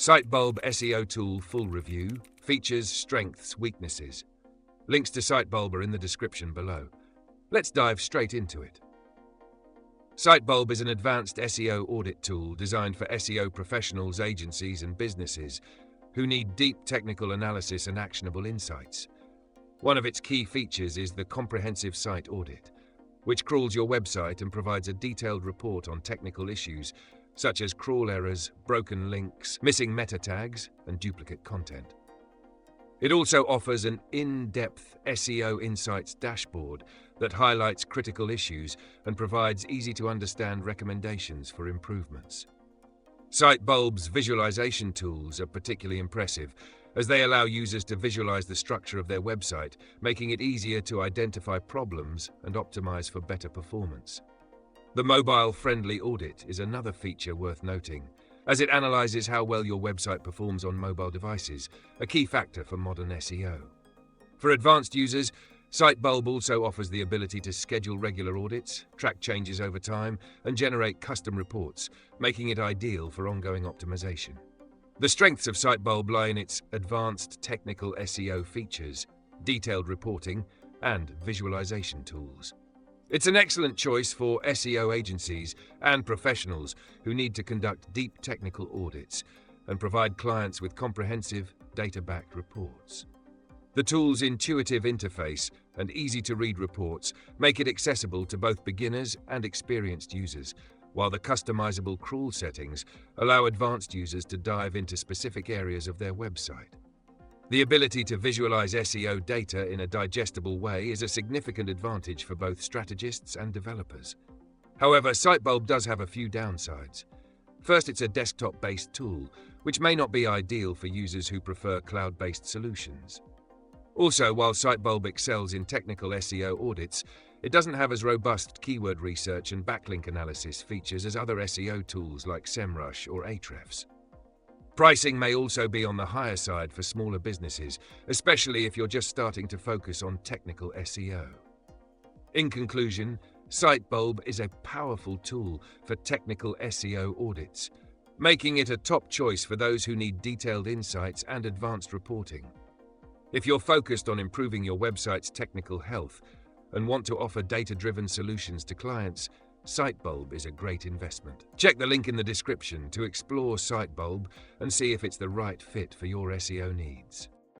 Sitebulb SEO Tool Full Review, Features, Strengths, Weaknesses. Links to Sitebulb are in the description below. Let's dive straight into it. Sitebulb is an advanced SEO audit tool designed for SEO professionals, agencies, and businesses who need deep technical analysis and actionable insights. One of its key features is the comprehensive site audit, which crawls your website and provides a detailed report on technical issues such as crawl errors, broken links, missing meta tags, and duplicate content. It also offers an in-depth SEO insights dashboard that highlights critical issues and provides easy-to-understand recommendations for improvements. Sitebulb's visualization tools are particularly impressive, as they allow users to visualize the structure of their website, making it easier to identify problems and optimize for better performance. The mobile-friendly audit is another feature worth noting, as it analyzes how well your website performs on mobile devices, a key factor for modern SEO. For advanced users, Sitebulb also offers the ability to schedule regular audits, track changes over time, and generate custom reports, making it ideal for ongoing optimization. The strengths of Sitebulb lie in its advanced technical SEO features, detailed reporting, and visualization tools. It's an excellent choice for SEO agencies and professionals who need to conduct deep technical audits and provide clients with comprehensive, data-backed reports. The tool's intuitive interface and easy-to-read reports make it accessible to both beginners and experienced users, while the customizable crawl settings allow advanced users to dive into specific areas of their website. The ability to visualize SEO data in a digestible way is a significant advantage for both strategists and developers. However, Sitebulb does have a few downsides. First, it's a desktop-based tool, which may not be ideal for users who prefer cloud-based solutions. Also, while Sitebulb excels in technical SEO audits, it doesn't have as robust keyword research and backlink analysis features as other SEO tools like SEMrush or Ahrefs. Pricing may also be on the higher side for smaller businesses, especially if you're just starting to focus on technical SEO. In conclusion, Sitebulb is a powerful tool for technical SEO audits, making it a top choice for those who need detailed insights and advanced reporting. If you're focused on improving your website's technical health and want to offer data-driven solutions to clients, Sitebulb is a great investment. Check the link in the description to explore Sitebulb and see if it's the right fit for your SEO needs.